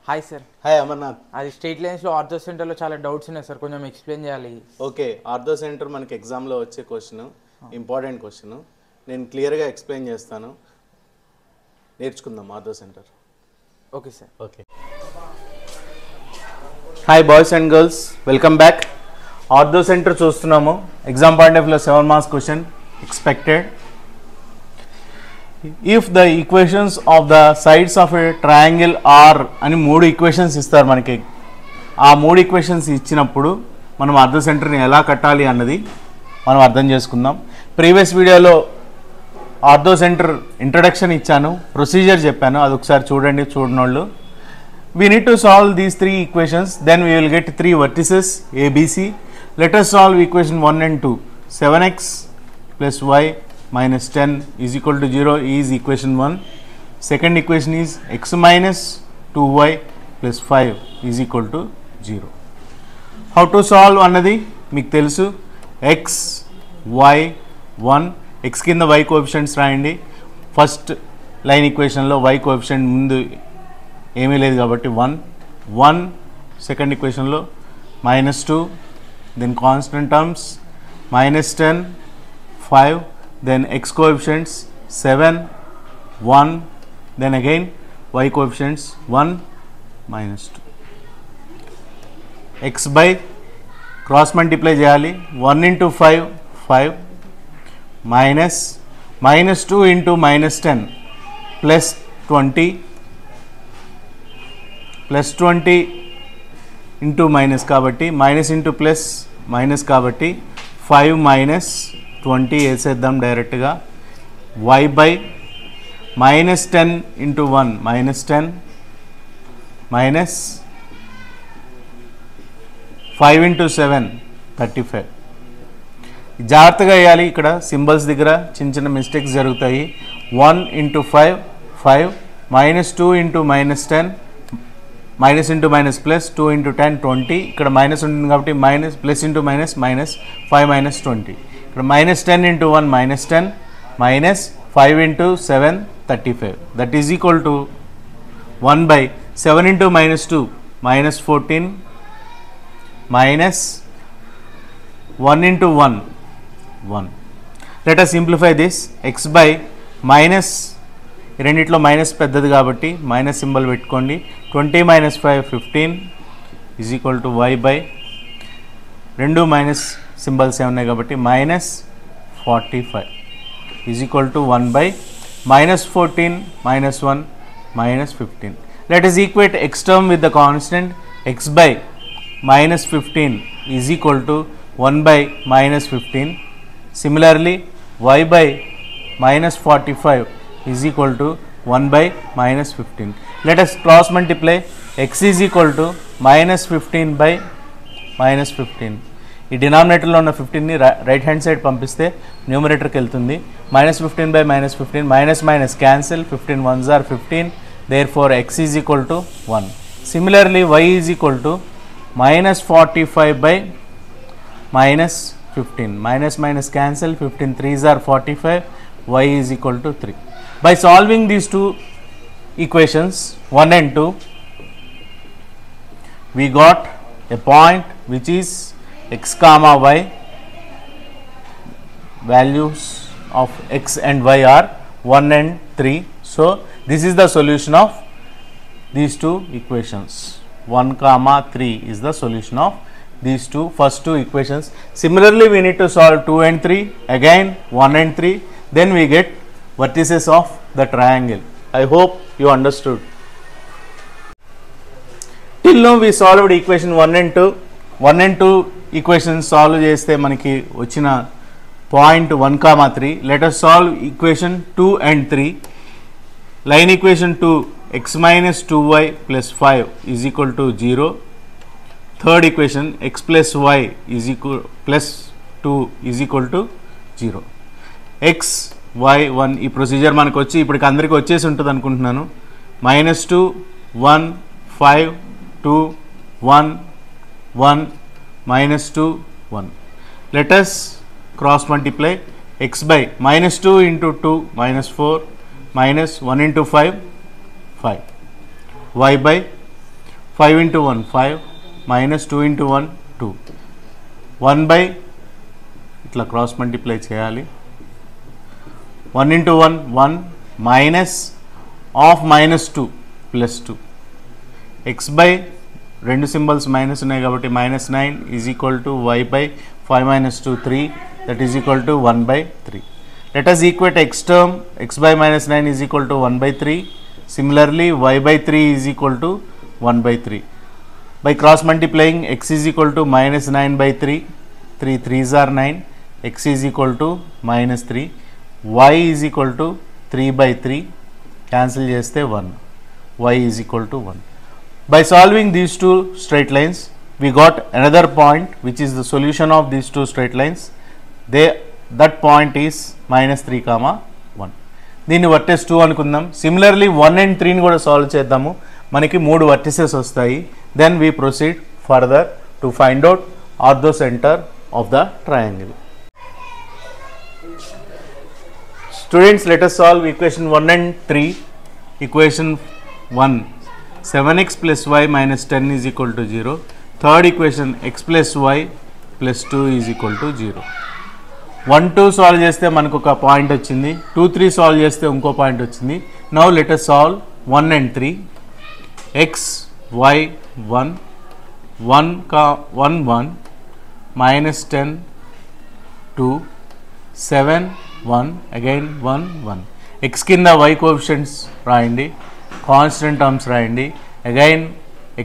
Hi sir. Hi Amarnath. అది straight లైన్స్లో ortho సెంటర్లో చాలా డౌట్స్ ఉన్నాయి సార్, కొంచెం ఎక్స్ప్లెయిన్ చేయాలి. ఓకే, ఆర్థో సెంటర్ మనకి ఎగ్జామ్లో వచ్చే క్వశ్చన్, ఇంపార్టెంట్ క్వశ్చన్. నేను క్లియర్గా ఎక్స్ప్లెయిన్ చేస్తాను, నేర్చుకుందాం orthocentre. Okay sir. Okay, hi boys and girls, welcome back. Orthocentre చూస్తున్నాము. ఎగ్జామ్ పాయింట్ ఆఫ్ వ్యూలో 7 marks question expected. If the equations of the sides of a triangle are అని 3 equations ఇస్తారు మనకి. ఆ 3 equations ఇచ్చినప్పుడు మనం ortho సెంటర్ని ఎలా కట్టాలి అన్నది మనం అర్థం చేసుకుందాం. ప్రీవియస్ వీడియోలో ఆర్థో సెంటర్ ఇంట్రడక్షన్ ఇచ్చాను, ప్రొసీజర్ చెప్పాను, అది ఒకసారి చూడండి చూడనోళ్ళు. We need to solve these 3 equations, then we will get 3 vertices ABC. Let us solve equation 1 and 2. 7x plus y minus 10 is equal to 0 is equation 1. Second equation is x minus 2y plus 5 is equal to 0. How to solve అన్నది మీకు తెలుసు. x, y, 1, x కింద y coefficients రాయండి. First line ఈక్వేషన్లో y coefficient ముందు ఏమీ లేదు కాబట్టి 1, సెకండ్ ఈక్వేషన్లో -2, then constant terms -10, 5, then x coefficients 7, 1, then again y coefficients 1, -2. x by cross multiply చేయాలి. 1 into 5, 5, -2 into -10 plus 20 into minus కాబట్టి minus into plus minus కాబట్టి 5 minus 20 వేసేద్దాం డైరెక్ట్గా. y by -10 into 1 -10 minus 5 into 7 35. జాగ్రత్తగా వేయాలి, ఇక్కడ సింబల్స్ దగ్గర చిన్న చిన్న మిస్టేక్స్ జరుగుతాయి. 1 into 5, 5, -2 into -10, minus into minus plus 2 into 10 20. ఇక్కడ మైనస్ ఉంటుంది కాబట్టి minus plus into minus minus 5 minus 20. ఇక్కడ -10 into 1 -10 minus 5 into 7 35. That is equal to 1 by 7 into -2 -14 minus 1 into 1 1. Let us simplify this. X by minus, రెండిట్లో minus పెద్దది కాబట్టి minus symbol పెట్టుకోండి. 20 minus 5 15 is equal to y by, రెండు minus symbols ఉన్నాయి కాబట్టి -45 is equal to 1 by -14 -1 -15. Let us equate x term with the constant. X by -15 is equal to 1 by -15. Similarly, y by -45 is equal to 1 by -15. Let us cross multiply. X is equal to -15 by -15. ఈ డినామినేటర్లో ఉన్న 15ని right hand side పంపిస్తే న్యూమరేటర్కి వెళ్తుంది. -15 by -15, minus minus cancel, 15 1s are 15, therefore x is equal to 1. Similarly, y is equal to -45 by -15, minus minus cancel, 15 3s are 45, y is equal to 3. By solving these 2 equations 1 and 2, we got a point which is x comma y. Values of x and y are 1 and 3. So this is the solution of these 2 equations. 1 comma 3 is the solution of these first two equations. Similarly, we need to solve 2 and 3, again 1 and 3, then we get vertices of the triangle. I hope you understood. Till now we solved equation 1 and 2. 1 and 2 equations solve చేస్తే మనకి వచ్చిన point 1 comma 3. Let us solve equation 2 and 3. Line equation 2, x minus 2y plus 5 is equal to 0. Third equation, x plus y is equal plus 2 is equal to 0. x y 1 ఈ procedure మనకు వచ్చి ఇప్పటికి అందరికీ వచ్చేసి ఉంటుంది అనుకుంటున్నాను. -2 1 5 2 1 1 -2 1. Let us cross multiply. X by -2 into 2 -4 minus 1 into 5 5, y by 5 into 1 5 minus 2 into 1 2 1 by ఇట్లా cross multiply చేయాలి 1 into 1 1 minus of minus 2 plus 2 x by రెండు సింబల్స్ మైనస్ ఉన్నాయి కాబట్టి minus 9 is equal to y by 5 minus 2 3 that is equal to 1 by 3. Let us equate x term x by minus 9 is equal to 1 by 3. Similarly y by 3 is equal to 1 by 3. By cross multiplying x is equal to minus 9 by 3, 3 3s are 9, x is equal to minus 3, y is equal to 3 by 3, cancel cheste 1, y is equal to 1. By solving these two straight lines, we got another point which is the solution of these two straight lines. That point is minus 3 comma 1. దీన్ని వర్టెస్ 2 అనుకుందాం. Similarly 1 and 3ని కూడా solve చేద్దాము. మనకి 3 vertices వస్తాయి. Then we proceed further to find out orthocentre of the triangle. Students, let us solve equation 1 and 3. Equation 1, 7x plus y minus 10 is equal to 0. Third equation, x plus y plus 2 is equal to 0. 1 2 solve చేస్తే మనకు ఒక point వచ్చింది. 2 3 solve చేస్తే ఇంకో point వచ్చింది. Now let us solve 1 and 3. x y 1 1 1 minus 10 2 7 1 again 1 1. x కింద y coefficients రాయండి, constant terms రాయండి, అగైన్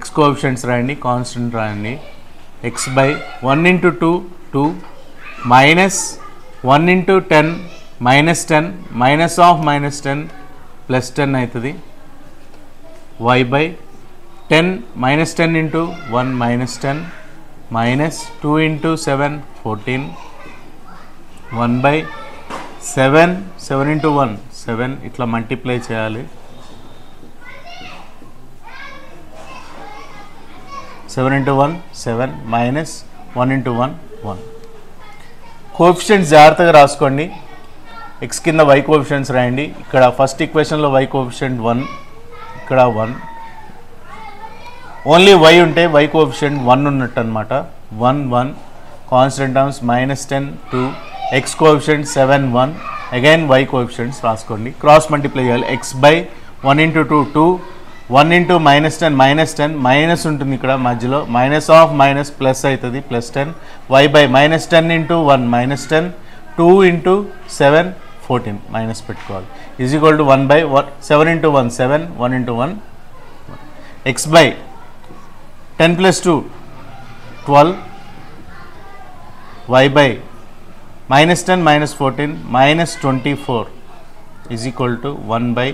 x కోఎఫిషియంట్స్ రాయండి, కాన్స్టెంట్ రాయండి. x by 1 into 2 2 minus 1 into 10 minus 10 minus of minus 10 plus 10 అవుతుంది. y by 10 minus 10 into 1 minus 10 minus 2 into 7 14 1 by 7 7 into 1 7 ఇట్లా multiply చేయాలి. 7 into 1 7 minus 1 into 1 1. Coefficients జాగ్రత్తగా రాసుకోండి. x కింద y coefficients రాయండి. ఇక్కడ ఫస్ట్ ఈక్వేషన్లో y కోఎఫిషియంట్ 1, ఇక్కడ 1. ఓన్లీ y ఉంటే y కోఎఫిషియంట్ 1 ఉన్నట్టు అనమాట. 1 1 constant terms minus 10 2, x coefficient 7 1, again y coefficients రాసుకోండి. క్రాస్ మల్టిప్లై చేయాలి. x by 1 into 2 2, 1 into minus 10 minus ఉంటుంది ఇక్కడ మధ్యలో, మైనస్ ఆఫ్ మైనస్ ప్లస్ అవుతుంది plus 10. y by minus 10 into 1 minus 10 2 into 7 14 minus పెట్టుకోవాలి. Is equal to 1 by 7 into 1 7 1 into 1. x by 10 plus 2 12, y by minus 10 minus 14 minus 24 is equal to 1 by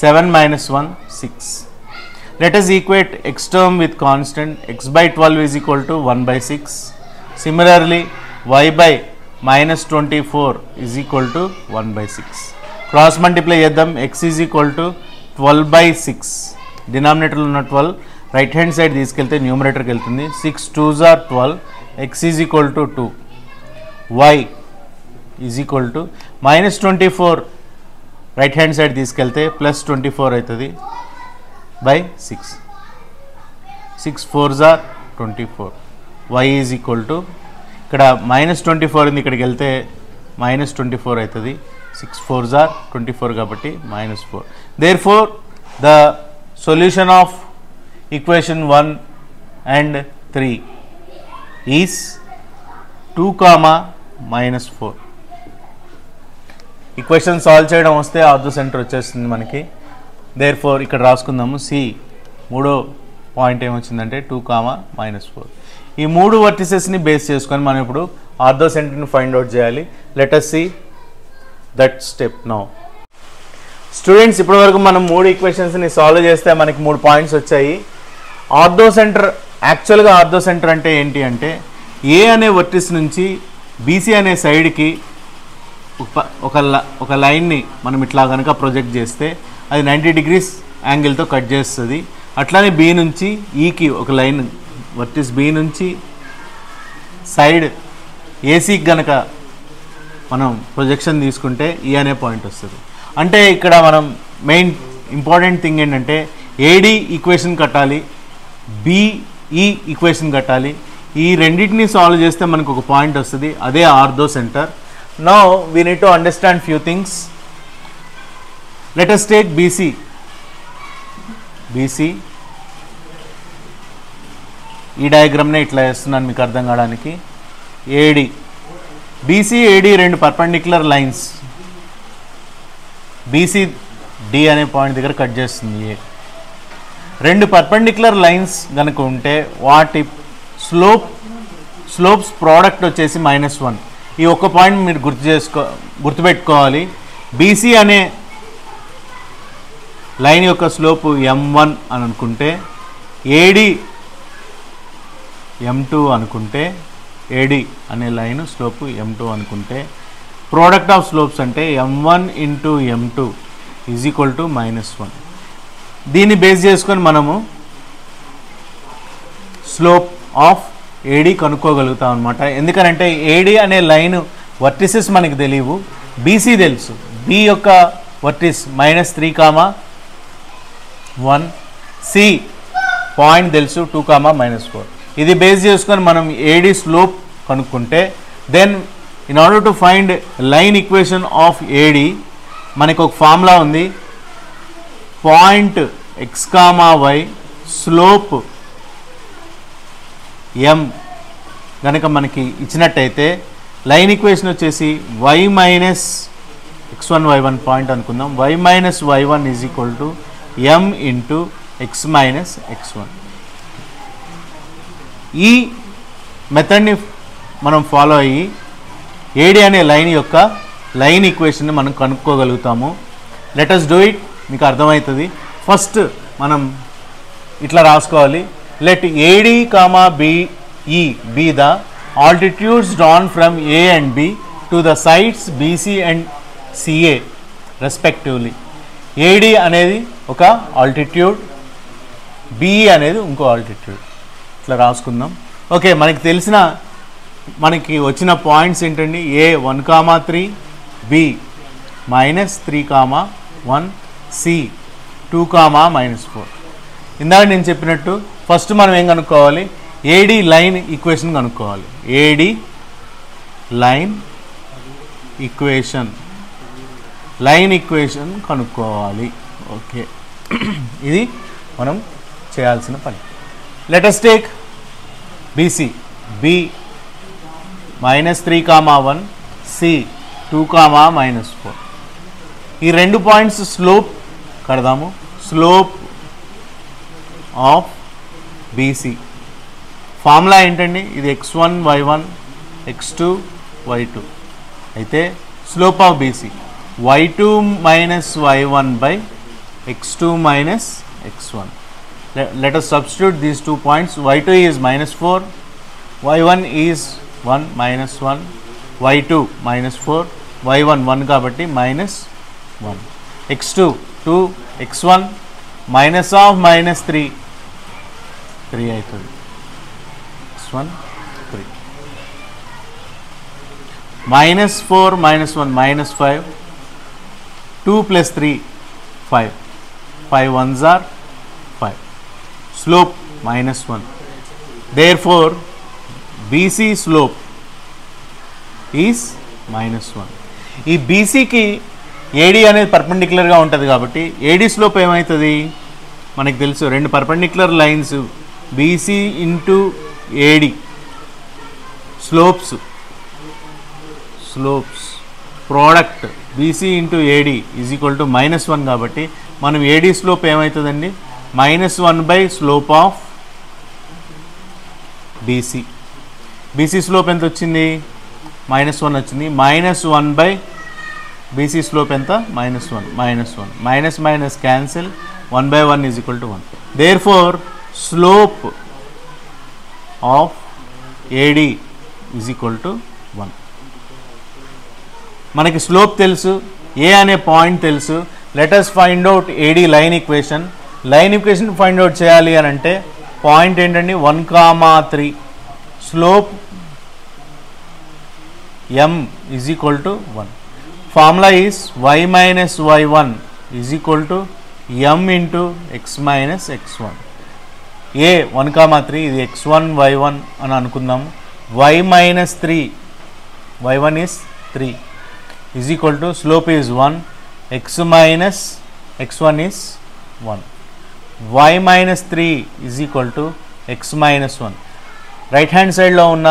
7 minus 1 6. Let us equate x term with constant. X by 12 is equal to 1 by 6. Similarly, y by minus 24 is equal to 1 by 6. Cross multiply చేద్దాం. x is equal to 12 by 6. డినామినేటర్లో ఉన్న 12 right hand side తీసుకెళ్తే న్యూమరేటర్కి వెళ్తుంది. 6 2s are 12. x is equal to 2. y is equal to minus 24 right hand side తీసుకెళ్తే plus 24 అవుతుంది by 6. 6 4s are 24. y is equal to ఇక్కడ minus 24 ఉంది, ఇక్కడికి వెళ్తే minus 24 అవుతుంది. 6 4s are 24 కాబట్టి minus 4. Therefore, the solution of equation 1 and 3 is 2 comma minus 4. Equation solve చేయడం వస్తే ఆర్థో సెంటర్ వచ్చేస్తుంది మనకి. దేర్ఫోర్ ఇక్కడ రాసుకుందాము. సి మూడో పాయింట్ ఏమొచ్చిందంటే 2 కామా minus 4. ఈ మూడు వర్టిసెస్ని బేస్ చేసుకొని మనం ఇప్పుడు ఆర్థో సెంటర్ని ఫైండ్ అవుట్ చేయాలి. Let us see that step now. Students, ఇప్పటివరకు మనం 3 ఈక్వేషన్స్ని సాల్వ్ చేస్తే మనకి 3 పాయింట్స్ వచ్చాయి. ఆర్థో సెంటర్, యాక్చువల్గా ఆర్థో సెంటర్ అంటే ఏంటి అంటే ఏ అనే వర్టిస్ నుంచి బీసీ అనే సైడ్కి ఒక లైన్ని మనం ఇట్లా కనుక ప్రొజెక్ట్ చేస్తే అది 90 degrees యాంగిల్తో కట్ చేస్తుంది. అట్లానే బి నుంచి ఈకి ఒక లైన్ వర్టిస్ బి నుంచి సైడ్ ఏసీకి కనుక మనం ప్రొజెక్షన్ తీసుకుంటే ఈ అనే పాయింట్ వస్తుంది. అంటే ఇక్కడ మనం మెయిన్ ఇంపార్టెంట్ థింగ్ ఏంటంటే ఏడి ఈక్వేషన్ కట్టాలి, బిఈ ఈక్వేషన్ కట్టాలి. ఈ రెండింటిని సాల్వ్ చేస్తే మనకు ఒక పాయింట్ వస్తుంది, అదే ortho centre. Now we need to understand few things. Let us take BC. ఈ డయాగ్రామ్నే ఇట్లా వేస్తున్నాను మీకు అర్థం కావడానికి. ఏడి, బీసీ ఏడి రెండు పర్పెండిక్యులర్ లైన్స్. బీసీ డి అనే పాయింట్ దగ్గర కట్ చేస్తుంది ఏ. రెండు పర్పెండిక్యులర్ లైన్స్ కనుక ఉంటే వాటి స్లోప్స్ ప్రోడక్ట్ వచ్చేసి -1. ఈ ఒక్క పాయింట్ మీరు గుర్తుపెట్టుకోవాలి. బీసీ అనే లైన్ యొక్క స్లోప్ m1 అని అనుకుంటే, ఏడి m2 అనుకుంటే, ఏడి అనే లైన్ స్లోప్ m2 అనుకుంటే, ప్రోడక్ట్ ఆఫ్ స్లోప్స్ అంటే m1 into m2 is equal to -1. దీన్ని బేస్ చేసుకొని మనము స్లోప్ ఆఫ్ ఏడి కనుక్కోగలుగుతాం అనమాట. ఎందుకనంటే ఏడి అనే లైన్ వర్టిసెస్ మనకి తెలియవు, బీసీ తెలుసు. బి యొక్క వర్టిస్ -3,1, సి పాయింట్ తెలుసు 2,-4. ఇది బేస్ చేసుకొని మనం ఏడి స్లోప్ కనుక్కుంటే, then in order to find line equation of AD మనకు ఒక ఫార్ములా ఉంది. పాయింట్ x,y స్లోప్ m కనుక మనకి ఇచ్చినట్టయితే లైన్ ఈక్వేషన్ వచ్చేసి y minus x1 y1 point అనుకుందాం. y minus y1 is equal to m into x minus x1. ఈ మెథడ్ని మనం ఫాలో అయ్యి ఏడి అనే లైన్ యొక్క లైన్ ఈక్వేషన్ని మనం కనుక్కోగలుగుతాము. Let us do it. మీకు అర్థమవుతుంది. ఫస్ట్ మనం ఇట్లా రాసుకోవాలి. Let AD comma BE be the altitudes drawn from A and B to the sides BC and CA respectively. AD అనేది ఒక ఆల్టిట్యూడ్, బిఈ అనేది ఇంకో ఆల్టిట్యూడ్. ఇట్లా రాసుకుందాం. ఓకే, మనకి వచ్చిన పాయింట్స్ ఏంటండి? A 1,3, B -3,1, C 2,-4. ఇందాక నేను చెప్పినట్టు ఫస్ట్ మనం ఏం కనుక్కోవాలి? ఏడి లైన్ ఈక్వేషన్ కనుక్కోవాలి. ఏడి లైన్ ఈక్వేషన్ కనుక్కోవాలి. ఓకే, ఇది మనం చేయాల్సిన పని. Let us take BC. B -3,1, C 2,-4. ఈ రెండు పాయింట్స్ స్లోప్ కడదాము. స్లోప్ ఆఫ్ బీసీ ఫార్ములా ఏంటండి? ఇది x1 y1 x2 y2 అయితే slope of BC y2 minus y1 by x2 minus x1. let us substitute these 2 points. y2 is -4, y1 is 1 -1, y2 -4, y1 1 కాబట్టి -1, x2 2, x1 minus of -3 అవుతుంది. x1 3 -4 -1 -5, 2 + 3 5, 5 ones are 5. Slope -1. Therefore BC slope is -1. ఈ బీసీకి AD అనేది పర్పెండిక్యులర్గా ఉంటుంది కాబట్టి AD slope ఏమవుతుంది మనకు తెలుసు. రెండు perpendicular lines BC into AD slopes product BC into AD is equal to -1 కాబట్టి మనం ఏడి స్లోప్ ఏమవుతుందండి? -1 by slope of BC. BC slope ఎంత వచ్చింది? -1 వచ్చింది. -1 బై బీసీ స్లోప్ ఎంత? -1 minus cancel, 1/1 is equal to 1. Therefore slope of AD is equal to 1. మనకి slope తెలుసు, A అనే పాయింట్ తెలుసు. Let us find out AD line equation. Line equation find out చేయాలి అని అంటే పాయింట్ ఏంటండి? 1,3. Slope m is equal to 1. Formula is y minus y1 is equal to m into x minus x1. ఏ 1,3 ఇది x1 y1 అని అనుకుందాము. y minus 3 y1 is 3 is equal to slope is 1 x minus x1 is 1 y minus 3 is equal to x minus 1. Right hand సైడ్లో ఉన్న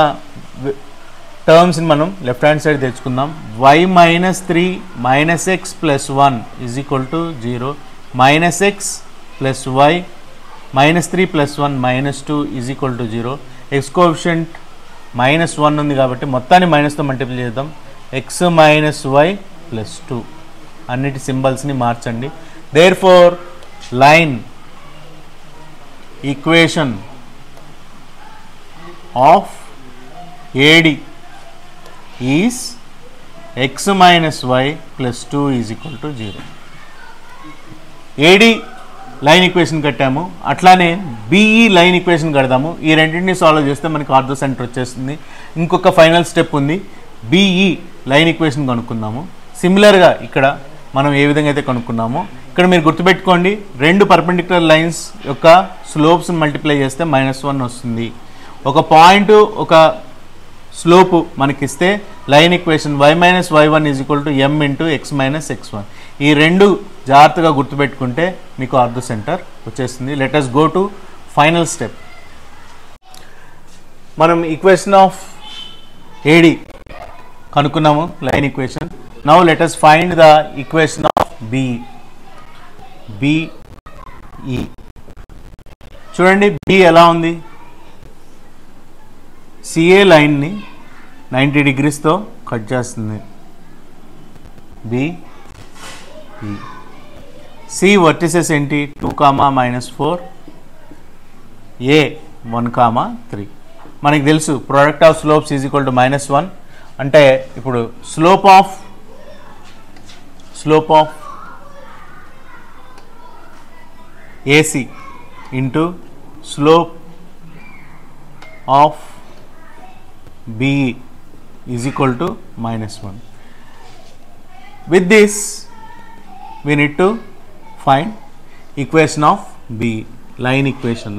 టర్మ్స్ని మనం left hand side తెచ్చుకుందాం. y minus 3 minus x plus 1 is equal to 0 minus x plus y minus 3 plus 1 minus 2 is equal to 0. x coefficient -1 ఉంది కాబట్టి మొత్తాన్ని మైనస్తో multiply చేద్దాం. x minus y plus 2 అన్నిటి సింబల్స్ని మార్చండి. Therefore line equation of AD is x minus y plus 2 is equal to 0. AD line equation కట్టాము, అట్లానే BE line equation కడదాము. ఈ రెండింటిని సాల్వ్ చేస్తే మనకి ఆర్థో సెంటర్ వచ్చేస్తుంది. ఇంకొక ఫైనల్ స్టెప్ ఉంది, BE లైన్ ఈక్వేషన్ కనుక్కుందాము. సిమిలర్గా ఇక్కడ మనం ఏ విధంగా అయితే కనుక్కున్నామో ఇక్కడ మీరు గుర్తుపెట్టుకోండి, రెండు పర్పెండిక్యులర్ లైన్స్ యొక్క స్లోప్స్ మల్టిప్లై చేస్తే -1 వస్తుంది. ఒక పాయింట్ ఒక స్లోప్ మనకిస్తే line equation y minus y1 is equal to m into x minus x1. ఈ రెండు జాగ్రత్తగా గుర్తుపెట్టుకుంటే మీకు ఆర్థో సెంటర్ వచ్చేస్తుంది. Let us go to final step. మనం ఈక్వేషన్ ఆఫ్ AD కనుక్కున్నాము, line equation. Now let us find the equation of BE. చూడండి B ఎలా ఉంది, CA లైన్ని 90 డిగ్రీస్తో కట్ చేస్తుంది. BE C వర్టిసెస్ ఏంటి, 2, -4, A 1, 3. మనకి తెలుసు product of slopes is equal to -1. అంటే ఇప్పుడు slope of AC into slope of BE is equal to -1. With this we need to find equation of BE, line equation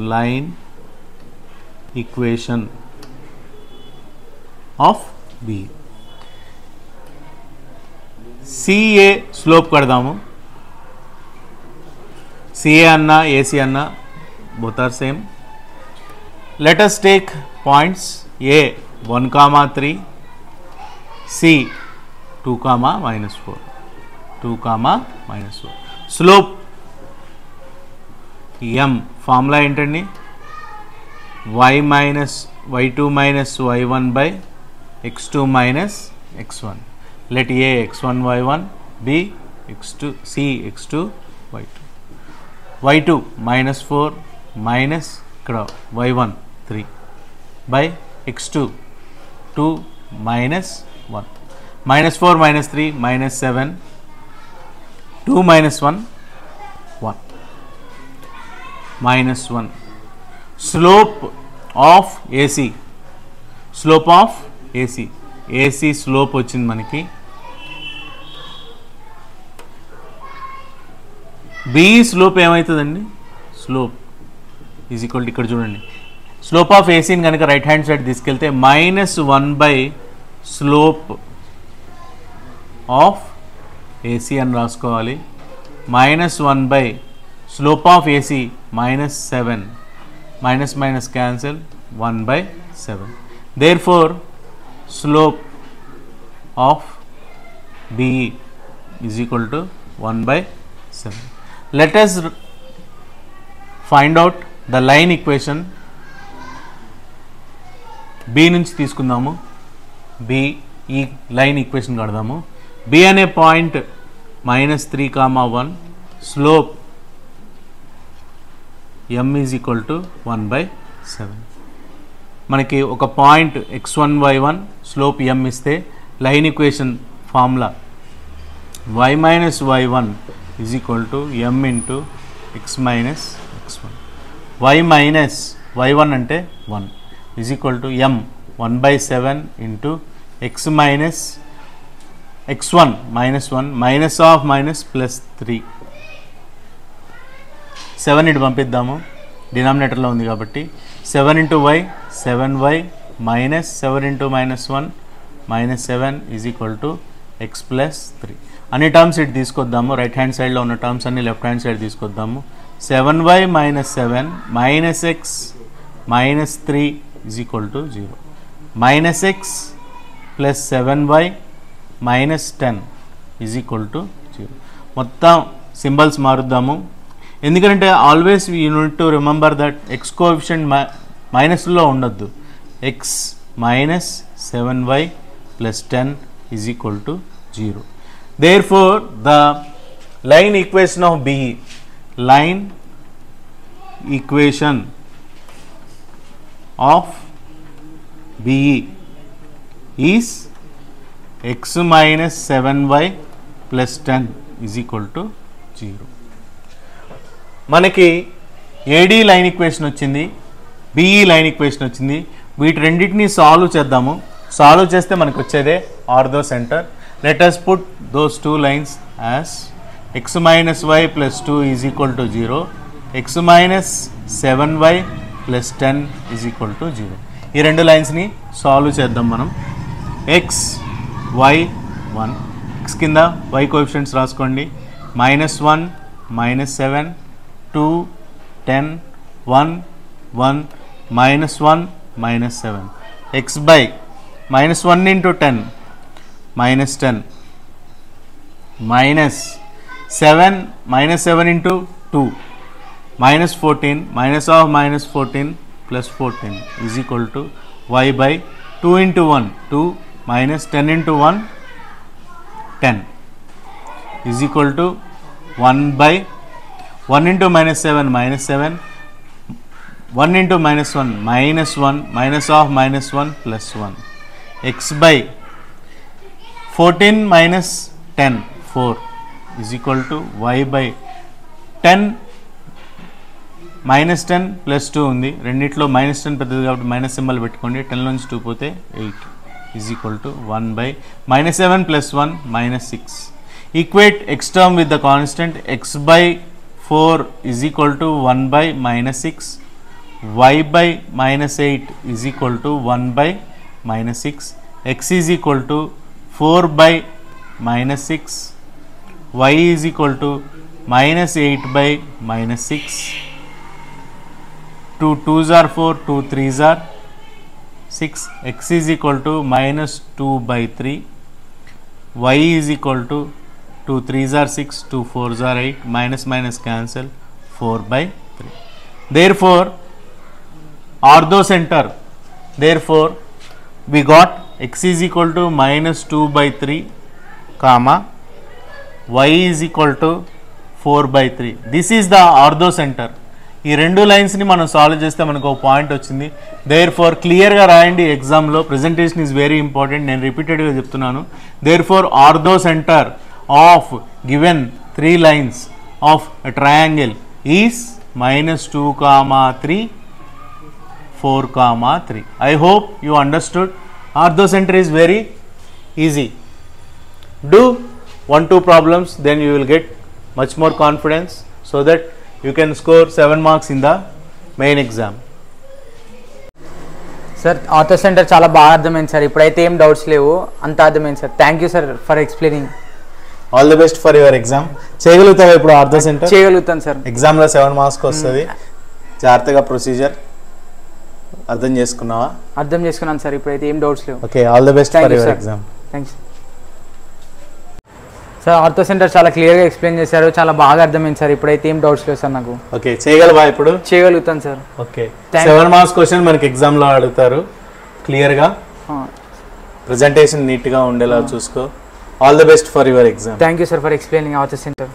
of BE. CA slope కడదాము. CA అన్న AC అన్న both are same. Let us take points A 1, 3, C 2, -4, 2, -4. Slope M formula ఏంటండి, y2 minus y1 by x2 minus x1. Let A x1 y1 B C x2 y2. y2 -4 minus ఇక్కడ y1 3 by x2 2 minus 1. -4 -3 -7 2 -1 1 -1. Slope of AC slope వచ్చింది మనకి. BE slope ఏమవుతుందండి, slope is equal to ఇక్కడ చూడండి, slope of ఏసీని కనుక right hand side తీసుకెళ్తే -1 by slope of AC అని రాసుకోవాలి. -1 by slope of AC -7 minus cancel 1/7. Therefore slope of BE is equal to 1/7. Let us find out the line equation. B నుంచి తీసుకుందాము, B ఈ line equation కడదాము. B అనే point -3, 1 slope M is equal to 1/7. మనకి ఒక point x1 y1 slope M ఇస్తే line equation formula y minus y1 is equal to m into x minus x1. y minus y1 అంటే 1 is equal to m 1/7 into x minus x1 minus 1 minus of minus plus 3. 7 ఇటు పంపిద్దాము. డినామినేటర్లో ఉంది కాబట్టి 7 into y 7y minus 7 into minus 1 minus 7 is equal to x plus 3. అన్ని terms ఇటు తీసుకొద్దాము. Right hand సైడ్లో ఉన్న terms అన్ని left hand side తీసుకొద్దాము. 7y minus 7 minus x minus 3 is equal to 0. Minus x plus 7y minus 10 is equal to 0. మొత్తం symbols మారుద్దాము. ఎందుకంటే always you need to remember that x coefficient మైనస్లో ఉండొద్దు. X minus 7y plus 10 is equal to 0. Therefore the line equation of BE, line equation of BE is x minus 7y plus 10 is equal to 0. మనకి AD line equation వచ్చింది, BE line equation వచ్చింది. వీటి రెండింటిని solve చేద్దాము. Solve చేస్తే మనకు వచ్చేదే ortho centre. Let us put those two lines as x minus y plus 2 is equal to 0, x minus 7y plus 10 is equal to 0. ఈ రెండు లైన్స్ని సాల్వ్ చేద్దాం మనం. x y 1, x కింద y కోఎఫిషియంట్స్ రాసుకోండి. -1 -7 2 10 1 1 -1 -7. x by -1 into 10 -10 -7 into 2 -14 minus of -14 plus 14 is equal to y by 2 into 1 2 minus 10 into 1 10 is equal to 1 by 1 into -7 -7 1 into -1 -1 minus of -1 plus 1. X by 14 minus 10 4 is equal to y by 10 minus 10 plus 2 ఉంది. రెండిట్లో -10 పెద్దది కాబట్టి minus symbol పెట్టుకోండి. 10 నుంచి 2 పోతే 8 is equal to 1 by -7 plus 1 -6. Equate x term with the constant. X by 4 is equal to 1 by -6. Y by -8 is equal to 1 by -6. X is equal to 4 by -6. Y is equal to -8 by -6. 2 2s are 4, 2 3s are 6. X is equal to -2 by 3. Y is equal to 2 3s are 6, 2 4s are 8, minus minus cancel, 4 by 3. Therefore ortho center, therefore we got x is equal to -2 by 3 comma y is equal to 4 by 3. This is the ortho center. ఈ రెండు లైన్స్ని మనం solve చేస్తే మనకు ఒక point వచ్చింది. There four క్లియర్గా రాయండి ఎగ్జామ్లో. ప్రెజెంటేషన్ ఈజ్ వెరీ ఇంపార్టెంట్, నేను రిపీటెడ్గా చెప్తున్నాను. Therefore orthocentre of given 3 lines of a triangle is -2, 3 4, 3. I hope you understood. Ortho center is very easy. Do 1-2 problems, then you will get much more confidence so that you can score 7 marks in the main exam. Sir ortho centre చాలా బాగా అర్థమైంది sir. ఇప్పుడైతే ఏం doubts లేవు, అంత అర్థమైంది sir. Thank you sir for explaining. All the best for your exam. చేయగలుగుతావా ఇప్పుడు ఆర్థో సెంటర్? చేయగలుగుతాను సార్. ఎగ్జామ్లో 7 మార్క్స్కి వస్తుంది. జాగ్రత్తగా ప్రొసీజర్ అర్థం చేసుకున్నావా? అర్థం చేసుకున్నాను సార్. ఇప్పుడైతే ఏం డౌట్స్ లేవు. Okay, all the best for your exam. Thanks sir. Ortho centre చాలా క్లియర్గా ఎక్స్ప్లెయిన్ చేశారు, చాలా బాగా అర్థమైంది సార్. ఇప్పుడైతే ఏం డౌట్స్ లేవు సార్ నాకు. ఓకే, చేయగలవా ఇప్పుడు? చేయగలుగుతాను సార్. ఓకే, 7 మార్క్స్ క్వశ్చన్ మనకి ఎగ్జామ్లో అడుగుతారు. క్లియర్గా ప్రెజెంటేషన్ నీట్గా ఉండేలా చూసుకో. All the best for your exam. Thank you sir for explaining ortho centre.